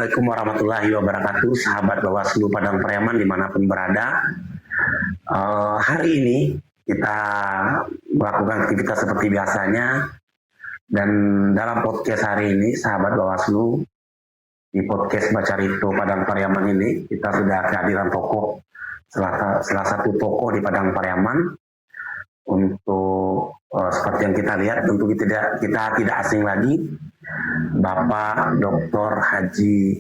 Assalamualaikum warahmatullahi wabarakatuh, sahabat Bawaslu Padang Pariaman dimanapun berada. Hari ini kita melakukan aktivitas seperti biasanya, dan dalam podcast hari ini, sahabat Bawaslu, di podcast Bacarito Padang Pariaman ini, kita sudah kehadiran tokoh, salah satu tokoh di Padang Pariaman. Untuk seperti yang kita lihat, tentu kita tidak asing lagi, Bapak Dr. Haji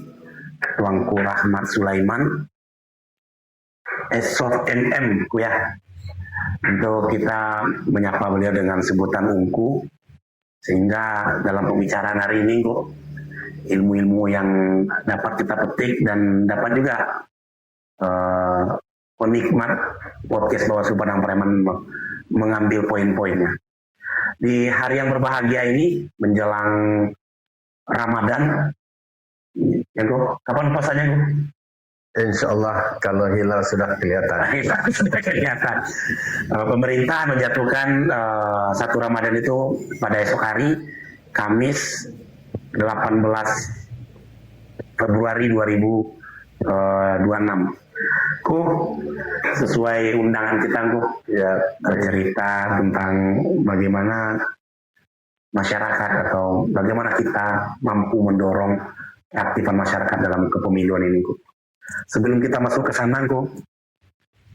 Tuanku Rahmat Sulaiman, SOF MM, ya. Untuk kita menyapa beliau dengan sebutan Ungku, sehingga dalam pembicaraan hari ini, ilmu-ilmu yang dapat kita petik dan dapat juga penikmat podcast Bawaslu Padang Pariaman mengambil poin-poinnya. Di hari yang berbahagia ini menjelang Ramadan, ya kapan puasanya Insya Allah kalau hilal sudah kelihatan. Sudah kelihatan. Pemerintah menjatuhkan satu Ramadan itu pada esok hari, Kamis 18 Februari 2026. Sesuai undangan kita, ya, bercerita tentang bagaimana masyarakat atau bagaimana kita mampu mendorong keaktifan masyarakat dalam kepemiluan ini. Sebelum kita masuk ke sana,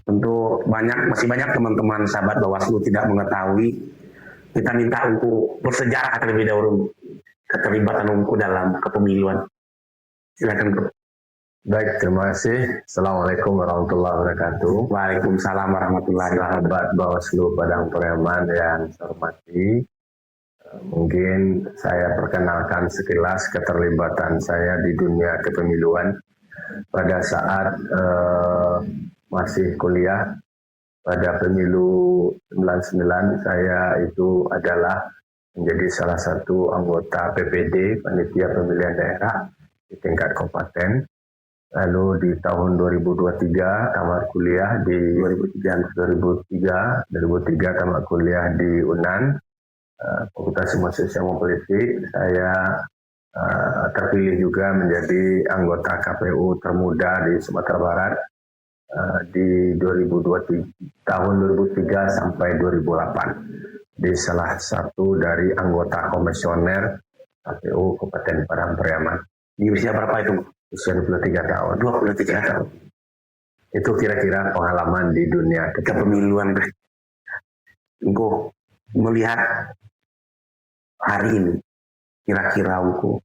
tentu masih banyak teman-teman sahabat Bawaslu tidak mengetahui. Kita minta untuk bersejarah terlebih dahulu keterlibatan Ungku dalam kepemiluan. Silakan. Baik, terima kasih. Assalamualaikum warahmatullahi wabarakatuh. Waalaikumsalam warahmatullahi wabarakatuh. Sahabat Bawaslu Padang Pariaman yang saya hormati, mungkin saya perkenalkan sekilas keterlibatan saya di dunia kepemiluan. Pada saat masih kuliah, pada pemilu 99, saya itu adalah menjadi salah satu anggota PPD, Panitia Pemilihan Daerah di tingkat kabupaten. Lalu di tahun 2023 tamat kuliah di 2003 tamat kuliah di UNAN, Fakultas Ilmu Sosial dan Politik. Saya terpilih juga menjadi anggota KPU termuda di Sumatera Barat di 2003 sampai 2008 di salah satu dari anggota komisioner KPU Kabupaten Padang Pariaman. Di usia berapa itu? Usia 23 tahun. 23 tahun. Itu kira-kira pengalaman di dunia kepemiluan. Ungku melihat hari ini, kira-kira Ungku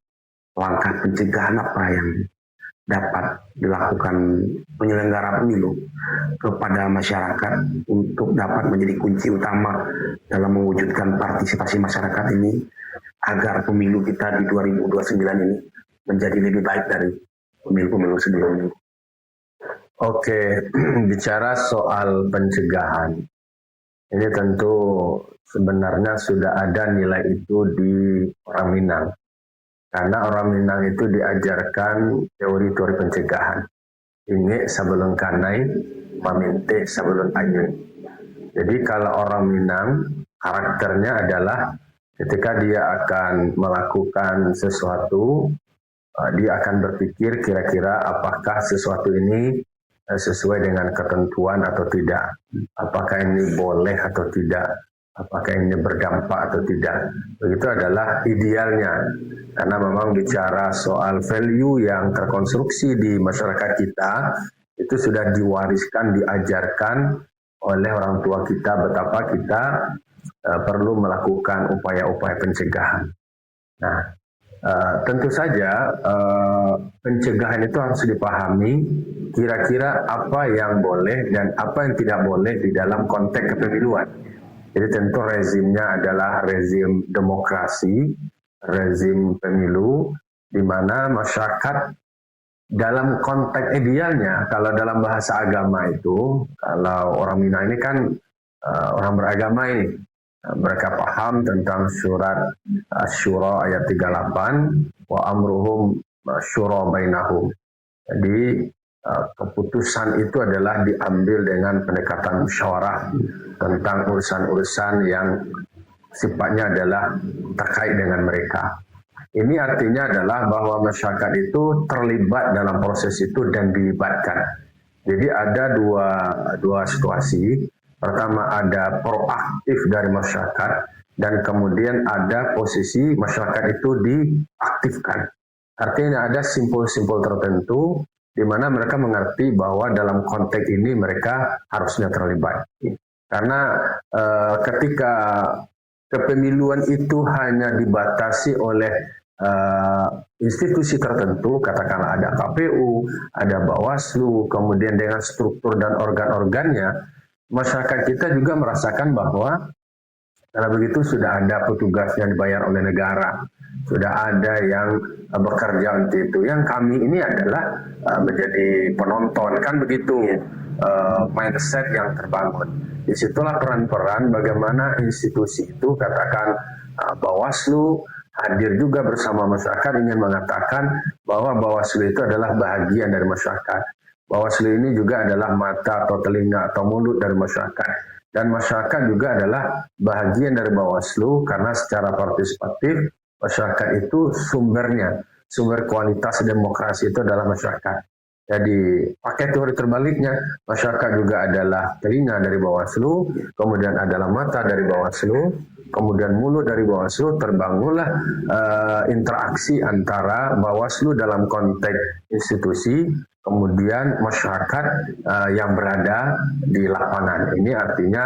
langkah pencegahan apa yang dapat dilakukan penyelenggara pemilu kepada masyarakat untuk dapat menjadi kunci utama dalam mewujudkan partisipasi masyarakat ini agar pemilu kita di 2029 ini menjadi lebih baik dari pemilu-pemilu sebelumnya. Oke, bicara soal pencegahan, ini tentu sebenarnya sudah ada nilai itu di orang Minang. Karena orang Minang itu diajarkan teori-teori pencegahan. Ini sebelum kanai, maminte sebelum ayun. Jadi kalau orang Minang, karakternya adalah ketika dia akan melakukan sesuatu, dia akan berpikir kira-kira apakah sesuatu ini sesuai dengan ketentuan atau tidak. Apakah ini boleh atau tidak. Apakah ini berdampak atau tidak. Begitu adalah idealnya. Karena memang bicara soal value yang terkonstruksi di masyarakat kita, itu sudah diwariskan, diajarkan oleh orang tua kita betapa kita perlu melakukan upaya-upaya pencegahan. Nah, tentu saja pencegahan itu harus dipahami kira-kira apa yang boleh dan apa yang tidak boleh di dalam konteks kepemiluan. Jadi tentu rezimnya adalah rezim demokrasi, rezim pemilu, di mana masyarakat dalam konteks idealnya, kalau dalam bahasa agama itu, kalau orang Minang ini kan orang beragama ini, mereka paham tentang surat Asy-Syura ayat 38, wa amruhum syura bainahum. Jadi keputusan itu adalah diambil dengan pendekatan musyawarah tentang urusan-urusan yang sifatnya adalah terkait dengan mereka. Ini artinya adalah bahwa masyarakat itu terlibat dalam proses itu dan dilibatkan. Jadi ada dua situasi. Pertama ada proaktif dari masyarakat dan kemudian ada posisi masyarakat itu diaktifkan. Artinya ada simpul-simpul tertentu di mana mereka mengerti bahwa dalam konteks ini mereka harusnya terlibat. Karena ketika kepemiluan itu hanya dibatasi oleh institusi tertentu, katakanlah ada KPU, ada Bawaslu, kemudian dengan struktur dan organ-organnya, masyarakat kita juga merasakan bahwa kalau begitu sudah ada petugas yang dibayar oleh negara, sudah ada yang bekerja untuk itu. Yang kami ini adalah menjadi penonton, kan begitu mindset yang terbangun. Disitulah peran-peran bagaimana institusi itu, katakan Bawaslu, hadir juga bersama masyarakat ingin mengatakan bahwa Bawaslu itu adalah bahagian dari masyarakat. Bawaslu ini juga adalah mata atau telinga atau mulut dari masyarakat. Dan masyarakat juga adalah bahagian dari Bawaslu karena secara partisipatif masyarakat itu sumber kualitas demokrasi itu adalah masyarakat. Jadi pakai teori terbaliknya, masyarakat juga adalah telinga dari Bawaslu, kemudian adalah mata dari Bawaslu, kemudian mulut dari Bawaslu, terbangunlah interaksi antara Bawaslu dalam konteks institusi, kemudian masyarakat yang berada di lapangan. Ini artinya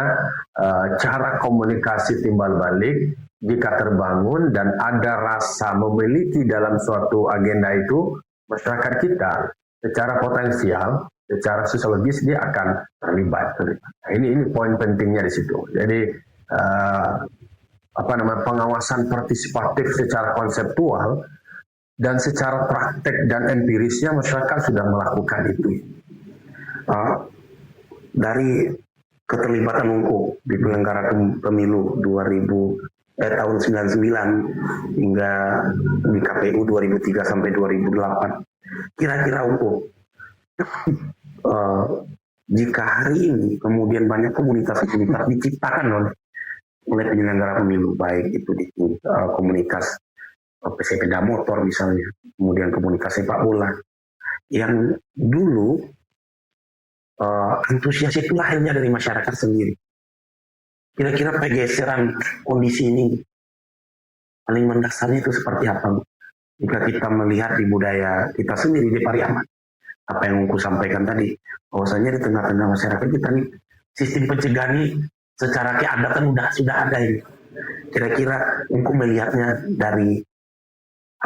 cara komunikasi timbal balik jika terbangun dan ada rasa memiliki dalam suatu agenda itu, masyarakat kita secara potensial, secara sosiologis dia akan terlibat. Nah, ini poin pentingnya di situ. Jadi pengawasan partisipatif secara konseptual dan secara praktek dan empirisnya masyarakat sudah melakukan itu. Dari keterlibatan UNKUP di penyelenggara pemilu tahun 99 hingga di KPU 2003 sampai 2008. Kira-kira UNKUP, jika hari ini kemudian banyak komunitas-komunitas diciptakan oleh penyelenggara pemilu, baik itu di komunitas pesepeda motor misalnya, kemudian komunitas sepak bola, yang dulu antusias itu lahirnya dari masyarakat sendiri. Kira-kira pergeseran kondisi ini paling mendasarnya itu seperti apa? Jika kita melihat di budaya kita sendiri di Pariaman, apa yang aku sampaikan tadi, bahwasanya di tengah-tengah masyarakat kita nih sistem pencegahan ini secara keadatan sudah ada ini. Kira-kira aku melihatnya dari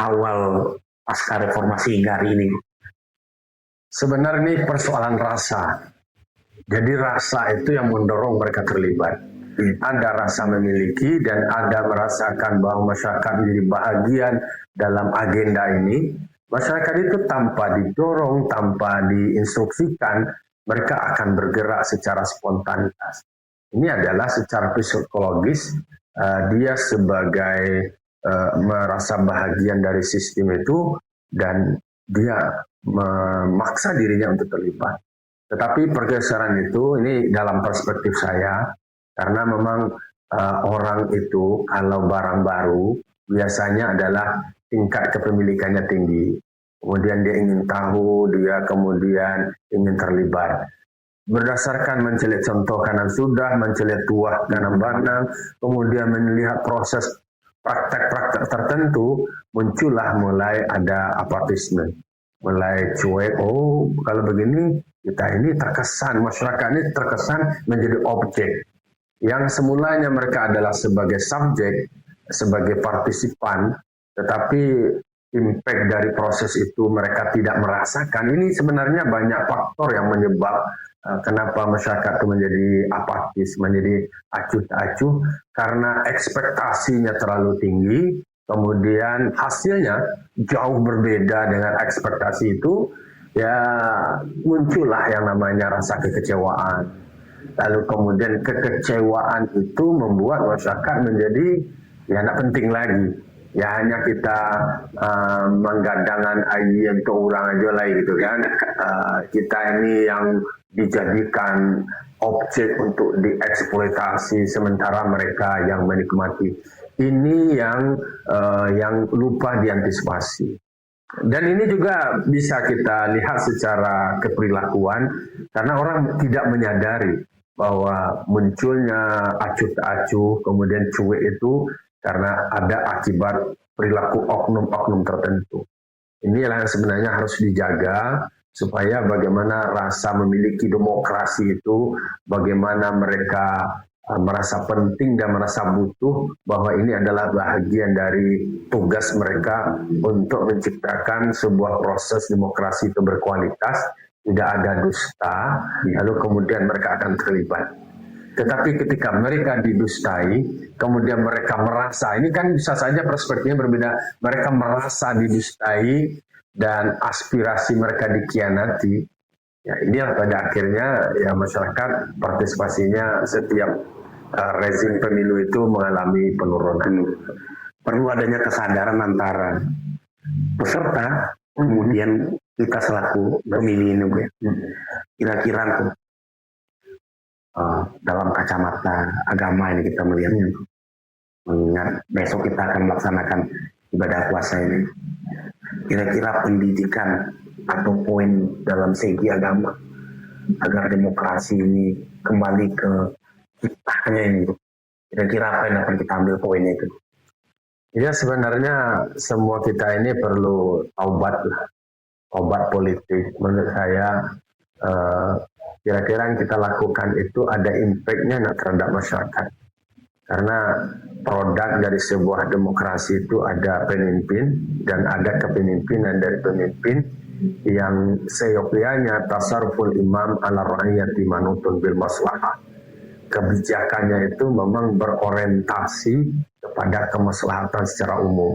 awal pasca reformasi hingga hari ini. Sebenarnya ini persoalan rasa. Jadi rasa itu yang mendorong mereka terlibat. Ada rasa memiliki dan ada merasakan bahwa masyarakat menjadi bahagian dalam agenda ini. Masyarakat itu tanpa didorong, tanpa diinstruksikan, mereka akan bergerak secara spontanitas. Ini adalah secara psikologis, dia sebagai merasa bahagian dari sistem itu dan dia memaksa dirinya untuk terlibat. Tetapi pergeseran itu, ini dalam perspektif saya, karena memang orang itu kalau barang baru biasanya adalah tingkat kepemilikannya tinggi. Kemudian dia ingin tahu, dia kemudian ingin terlibat. Berdasarkan mencelihat contoh kanan sudah, mencelihat tuah kanan banang, kemudian melihat proses praktek-praktek tertentu, muncullah mulai ada apatisme. Mulai cuek, kalau begini kita ini terkesan, masyarakat ini terkesan menjadi objek. Yang semulanya mereka adalah sebagai subjek, sebagai partisipan, tetapi impact dari proses itu mereka tidak merasakan. Ini sebenarnya banyak faktor yang menyebab kenapa masyarakat itu menjadi apatis, menjadi acuh tak acuh, karena ekspektasinya terlalu tinggi, kemudian hasilnya jauh berbeda dengan ekspektasi itu, ya muncullah yang namanya rasa kekecewaan. Lalu kemudian kekecewaan itu membuat masyarakat menjadi ya tidak penting lagi. Ya hanya kita menggadangkan ayi untuk orang aja lah gitu kan. Kita ini yang dijadikan objek untuk dieksploitasi sementara mereka yang menikmati. ini yang lupa diantisipasi. Dan ini juga bisa kita lihat secara keperilakuan karena orang tidak menyadari bahwa munculnya acuh tak acuh kemudian cuek itu karena ada akibat perilaku oknum-oknum tertentu. Inilah yang sebenarnya harus dijaga supaya bagaimana rasa memiliki demokrasi itu, bagaimana mereka merasa penting dan merasa butuh bahwa ini adalah bagian dari tugas mereka untuk menciptakan sebuah proses demokrasi itu berkualitas, tidak ada dusta, lalu kemudian mereka akan terlibat. Tetapi ketika mereka didustai, kemudian mereka merasa, ini kan bisa saja perspektifnya berbeda, mereka merasa didustai dan aspirasi mereka dikhianati. Ya, ini pada akhirnya ya masyarakat partisipasinya setiap rezim pemilu itu mengalami penurunan. Perlu adanya kesadaran antara peserta kemudian kita selaku pemilih ini, Bu. Kira-kira dalam kacamata agama ini kita melihatnya, mengingat besok kita akan melaksanakan ibadah puasa ini. Kira-kira pendidikan atau poin dalam segi agama agar demokrasi ini kembali ke ciptanya ini, kira-kira apa yang akan kita ambil poinnya itu? Ya sebenarnya semua kita ini perlu obat politik. Menurut saya kira-kira yang kita lakukan itu ada impact-nya terhadap masyarakat. Karena produk dari sebuah demokrasi itu ada pemimpin dan ada kepemimpinan dari pemimpin yang seyogyanya tasarruful imam ala rakyati manutun bil maslahah. Kebijakannya itu memang berorientasi kepada kemaslahatan secara umum.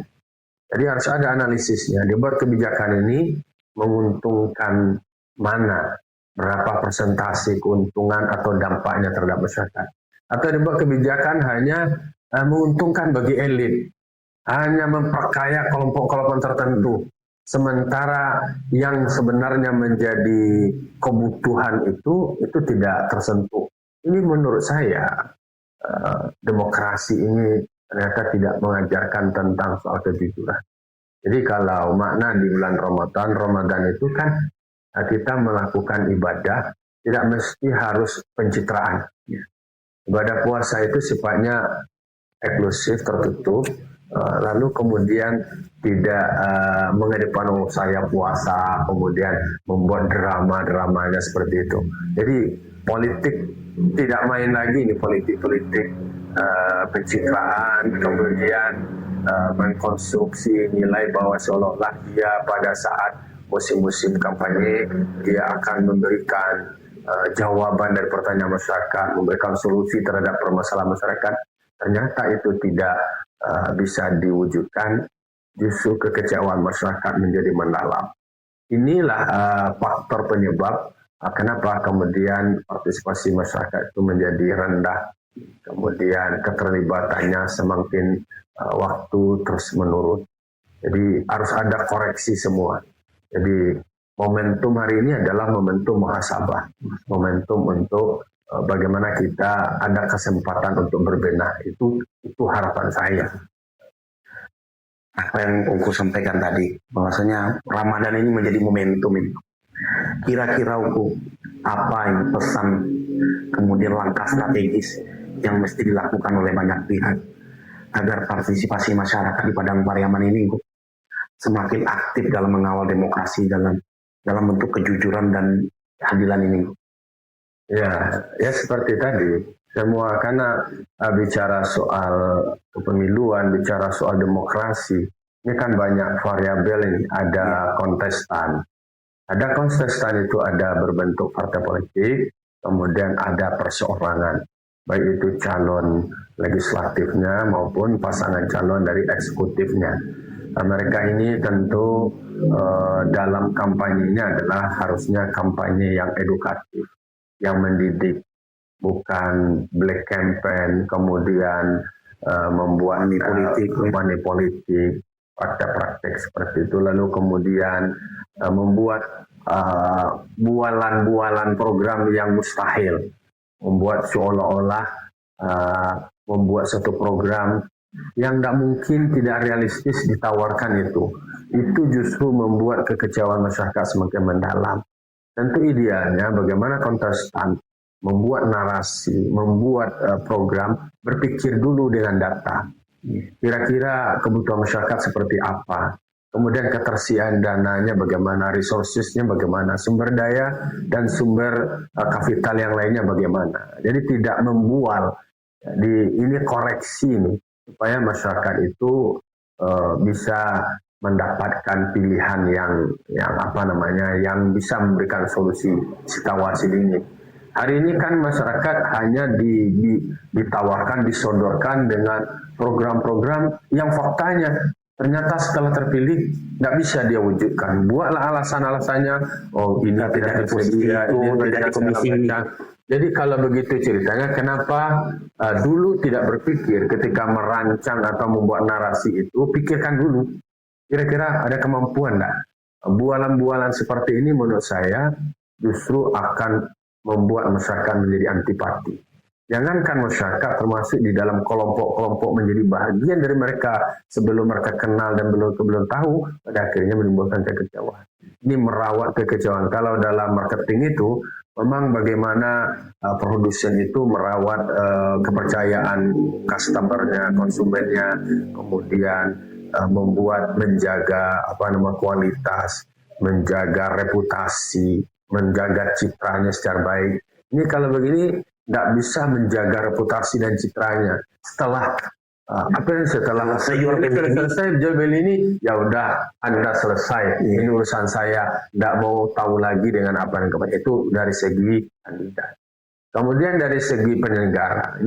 Jadi harus ada analisisnya. Dibuat kebijakan ini menguntungkan mana, berapa persentase keuntungan atau dampaknya terhadap masyarakat. Atau dibuat kebijakan hanya menguntungkan bagi elit, hanya memperkaya kelompok-kelompok tertentu. Sementara yang sebenarnya menjadi kebutuhan itu tidak tersentuh. Ini menurut saya demokrasi ini ternyata tidak mengajarkan tentang soal kejujuran. Jadi kalau makna di bulan Ramadan itu kan kita melakukan ibadah, tidak mesti harus pencitraan. Ibadah puasa itu sifatnya eksklusif, tertutup, lalu kemudian tidak mengedepankan saya puasa, kemudian membuat drama-dramanya seperti itu. Jadi politik tidak main lagi, ini politik pencitraan, kemudian mengkonstruksi nilai bahwa seolah-olah dia pada saat musim-musim kampanye dia akan memberikan jawaban dari pertanyaan masyarakat, memberikan solusi terhadap permasalahan masyarakat. Ternyata itu tidak bisa diwujudkan, justru kekecewaan masyarakat menjadi mendalam. Inilah faktor penyebab kenapa kemudian partisipasi masyarakat itu menjadi rendah, kemudian keterlibatannya semakin waktu terus menurun. Jadi harus ada koreksi semua. Jadi momentum hari ini adalah momentum muhasabah, momentum untuk bagaimana kita ada kesempatan untuk berbenah. Itu harapan saya. Apa yang Ungku sampaikan tadi, bahwasanya Ramadan ini menjadi momentum ini. Kira-kira Ungku, apa yang pesan kemudian langkah strategis yang mesti dilakukan oleh banyak pihak agar partisipasi masyarakat di Padang Pariaman ini Ungku semakin aktif dalam mengawal demokrasi dalam bentuk kejujuran dan keadilan ini? Ya seperti tadi, semua karena bicara soal kepemiluan, bicara soal demokrasi, ini kan banyak variabel ini. Ada kontestan itu ada berbentuk partai politik, kemudian ada perseorangan, baik itu calon legislatifnya maupun pasangan calon dari eksekutifnya. Mereka ini tentu dalam kampanyenya adalah harusnya kampanye yang edukatif, yang mendidik, bukan black campaign, kemudian membuat money politik, praktek-praktek seperti itu, lalu kemudian membuat bualan-bualan program yang mustahil, membuat seolah-olah membuat satu program yang nggak mungkin, tidak realistis ditawarkan itu justru membuat kekecewaan masyarakat semakin mendalam. Tentu idealnya bagaimana kontestan membuat narasi, membuat program, berpikir dulu dengan data. Kira-kira kebutuhan masyarakat seperti apa, kemudian ketersediaan dananya bagaimana, resourcesnya bagaimana, sumber daya dan sumber kapital yang lainnya bagaimana. Jadi tidak membual. Ini koreksi nih, supaya masyarakat itu bisa mendapatkan pilihan yang bisa memberikan solusi situasi ini. Hari ini kan masyarakat hanya ditawarkan, disodorkan dengan program-program yang faktanya ternyata setelah terpilih nggak bisa dia wujudkan. Buatlah alasan-alasannya, oh ini tidak tersedia, ini tidak komisi. Jadi kalau begitu ceritanya, kenapa dulu tidak berpikir ketika merancang atau membuat narasi itu, pikirkan dulu. Kira-kira ada kemampuan nggak? Bualan-bualan seperti ini menurut saya justru akan membuat masyarakat menjadi antipati. Jangankan masyarakat termasuk di dalam kelompok-kelompok menjadi bagian dari mereka sebelum mereka kenal dan belum tahu, pada akhirnya menimbulkan kekecewaan. Ini merawat kekecewaan. Kalau dalam marketing itu, memang bagaimana produsen itu merawat kepercayaan customer-nya, konsumennya, kemudian menjaga kualitas, menjaga reputasi, menjaga citranya secara baik. Ini kalau begini nggak bisa menjaga reputasi dan citranya. Setelah selesai jual beli ini, ya udah Anda selesai. Ini urusan saya, nggak mau tahu lagi dengan apa yang kemudian. Itu dari segi kandidat. Kemudian dari segi penyelenggara,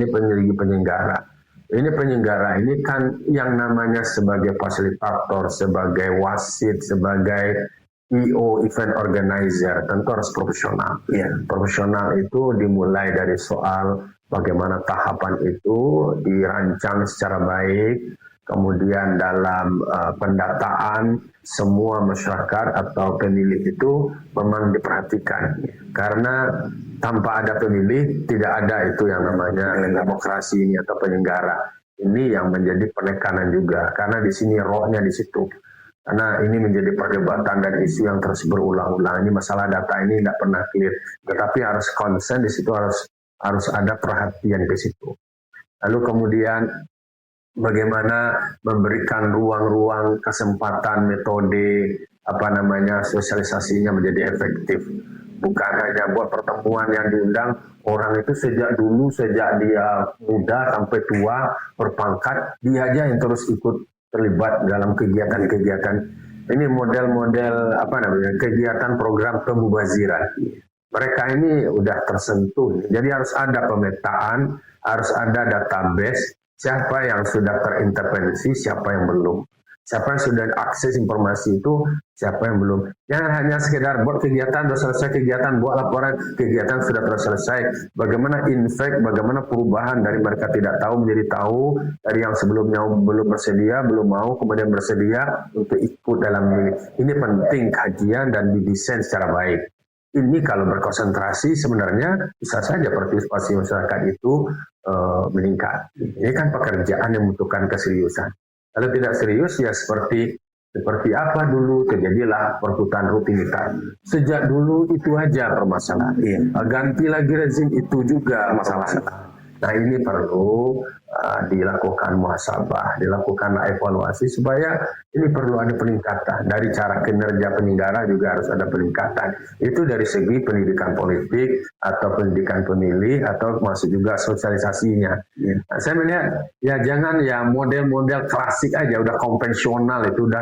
ini kan yang namanya sebagai fasilitator, sebagai wasit, sebagai EO, event organizer, tentu harus profesional. Profesional itu dimulai dari soal bagaimana tahapan itu dirancang secara baik, kemudian dalam pendataan semua masyarakat atau pemilih itu memang diperhatikan. Karena tanpa ada pemilih, tidak ada itu yang namanya demokrasi ini atau penyelenggara. Ini yang menjadi penekanan juga, karena di sini rohnya di situ. Karena ini menjadi perdebatan dan isu yang terus berulang-ulang. Ini masalah data ini tidak pernah clear. Tetapi harus konsen di situ, harus ada perhatian ke situ. Lalu kemudian bagaimana memberikan ruang-ruang kesempatan metode sosialisasinya menjadi efektif. Bukan hanya buat pertemuan yang diundang orang itu sejak dia muda sampai tua berpangkat, dia aja yang terus ikut terlibat dalam kegiatan-kegiatan. Ini model-model kegiatan program pemubaziran. Mereka ini udah tersentuh. Jadi harus ada pemetaan, harus ada database, siapa yang sudah terintervensi, siapa yang belum. Siapa yang sudah akses informasi itu, siapa yang belum. Jangan hanya sekedar buat kegiatan, sudah selesai kegiatan, buat laporan, kegiatan sudah selesai. Bagaimana impact, bagaimana perubahan dari mereka tidak tahu menjadi tahu, dari yang sebelumnya belum bersedia, belum mau, kemudian bersedia untuk ikut dalam ini. Ini penting kajian dan didesain secara baik. Ini kalau berkonsentrasi sebenarnya bisa saja partisipasi masyarakat itu meningkat. Ini kan pekerjaan yang membutuhkan keseriusan. Kalau tidak serius ya seperti apa dulu terjadilah perputaran rutinitas. Sejak dulu itu aja permasalahan. Ganti lagi rezim itu juga masalah. Nah ini perlu dilakukan muhasabah, dilakukan evaluasi supaya ini perlu ada peningkatan. Dari cara kinerja penyelenggara juga harus ada peningkatan. Itu dari segi pendidikan politik atau pendidikan pemilih atau masuk juga sosialisasinya. Nah, saya melihat ya jangan ya model-model klasik aja, udah konvensional itu udah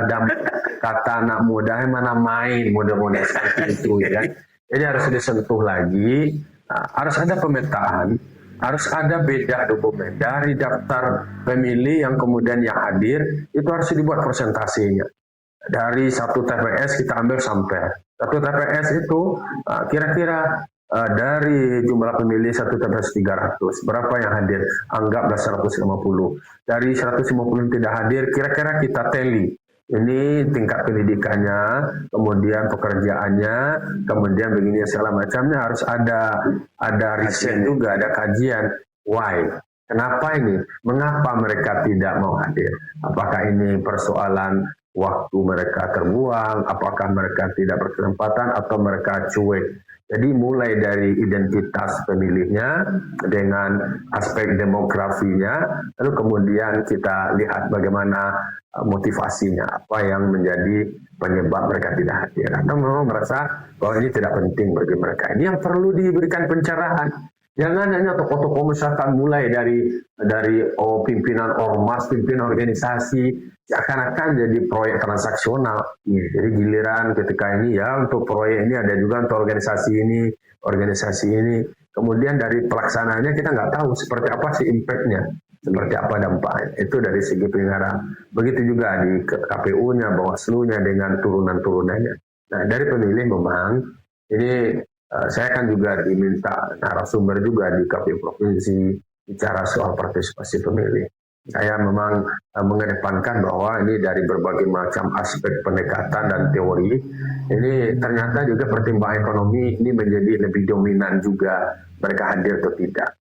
kata anak muda mana main model-model seperti itu ya. Jadi harus disentuh lagi, harus ada pemetaan. Harus ada beda dokumen dari daftar pemilih yang kemudian yang hadir, itu harus dibuat presentasinya. Dari satu TPS kita ambil sampai. Satu TPS itu kira-kira dari jumlah pemilih satu TPS 300. Berapa yang hadir? Anggaplah 150. Dari 150 yang tidak hadir, kira-kira kita tally. Ini tingkat pendidikannya, kemudian pekerjaannya, kemudian begini segala macamnya harus ada riset juga, ada kajian. Why? Kenapa ini? Mengapa mereka tidak mau hadir? Apakah ini persoalan waktu mereka terbuang? Apakah mereka tidak berkesempatan atau mereka cuek? Jadi mulai dari identitas pemilihnya dengan aspek demografinya, lalu kemudian kita lihat bagaimana motivasinya, apa yang menjadi penyebab mereka tidak hadir. Atau memang merasa bahwa ini tidak penting bagi mereka. Ini yang perlu diberikan pencerahan. Jangan hanya tokoh-tokoh masyarakat mulai dari pimpinan ormas, pimpinan organisasi, seakan-akan jadi proyek transaksional. Jadi giliran ketika ini ya untuk proyek ini ada juga untuk organisasi ini. Kemudian dari pelaksanaannya kita nggak tahu seperti apa sih impact-nya, seperti apa dampaknya. Itu dari segi penyelenggara. Begitu juga di KPU-nya, Bawaslu-nya dengan turunan-turunannya. Nah dari pemilih memang ini saya kan juga diminta narasumber juga di KPU Provinsi bicara soal partisipasi pemilih. Saya memang mengedepankan bahwa ini dari berbagai macam aspek pendekatan dan teori, ini ternyata juga pertimbangan ekonomi ini menjadi lebih dominan juga mereka hadir atau tidak.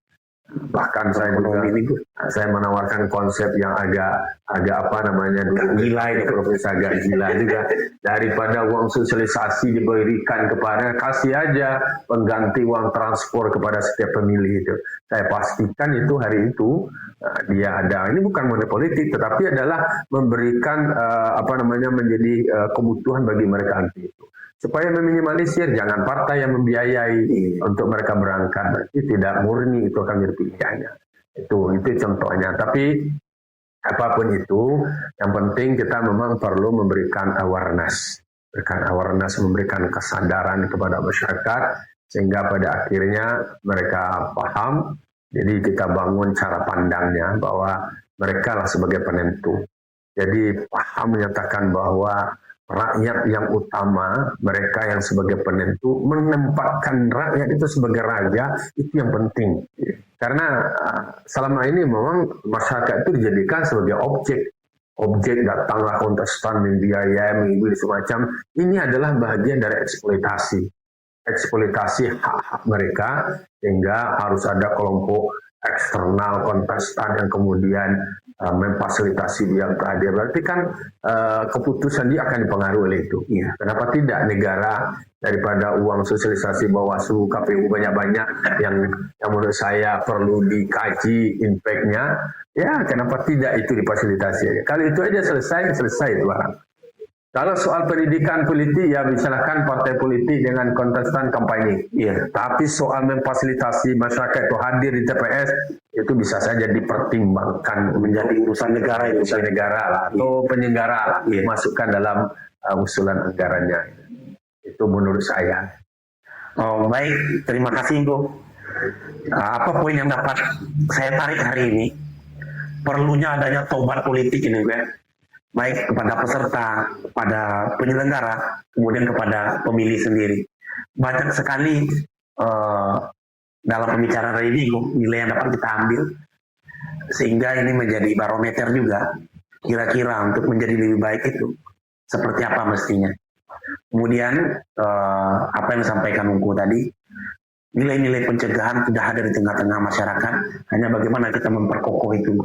Bahkan saya menawarkan konsep yang agak gila ini, Profesor, agak gila juga. Daripada uang sosialisasi diberikan kepada, kasih aja pengganti uang transport kepada setiap pemilih itu. Saya pastikan itu hari itu dia ada. Ini bukan monopolitik, tetapi adalah memberikan menjadi kebutuhan bagi mereka nanti itu. Supaya meminimalisir, jangan partai yang membiayai untuk mereka berangkat, berarti tidak murni itu akan menjadi pilihannya. Itu contohnya. Tapi apapun itu, yang penting kita memang perlu memberikan awareness, memberikan kesadaran kepada masyarakat sehingga pada akhirnya mereka paham. Jadi kita bangun cara pandangnya bahwa mereka lah sebagai penentu. Jadi paham menyatakan bahwa rakyat yang utama, mereka yang sebagai penentu, menempatkan rakyat itu sebagai raja, itu yang penting. Karena selama ini memang masyarakat itu dijadikan sebagai objek datanglah kontestan, membiayai, mengibuli semacam. Ini adalah bagian dari eksploitasi hak-hak mereka, sehingga harus ada kelompok eksternal kontestan yang kemudian memfasilitasi dia hadir. Berarti kan keputusan dia akan dipengaruhi oleh itu. Kenapa tidak negara daripada uang sosialisasi Bawaslu, KPU banyak-banyak yang menurut saya perlu dikaji impact-nya, ya kenapa tidak itu difasilitasi. Kalau itu aja selesai itu barang. Kalau soal pendidikan politik, ya misalkan partai politik dengan kontestan kampanye. Tapi soal memfasilitasi masyarakat itu hadir di TPS, itu bisa saja dipertimbangkan menjadi urusan negara lah, atau penyelenggara lah, masukkan dalam usulan anggarannya. Itu menurut saya. Oh baik, terima kasih Bu. Apa poin yang dapat saya tarik hari ini? Perlunya adanya tobat politik ini, Bu. Baik kepada peserta, kepada penyelenggara, kemudian kepada pemilih sendiri. Banyak sekali dalam pembicaraan hari ini nilai yang dapat kita ambil, sehingga ini menjadi barometer juga kira-kira untuk menjadi lebih baik itu seperti apa mestinya. Kemudian apa yang disampaikan Ungku tadi, nilai-nilai pencegahan tidak ada di tengah-tengah masyarakat, hanya bagaimana kita memperkokoh itu.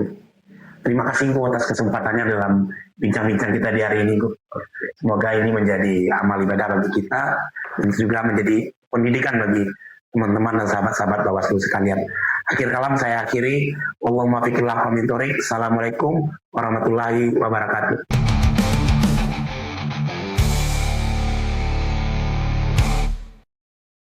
Terima kasih Bu atas kesempatannya dalam bincang-bincang kita di hari ini, Bu. Semoga ini menjadi amal ibadah bagi kita dan juga menjadi pendidikan bagi teman-teman dan sahabat-sahabat Bawaslu sekalian. Akhir kalam saya akhiri. Allahumma fiqillah wa min thoriq. Assalamualaikum warahmatullahi wabarakatuh.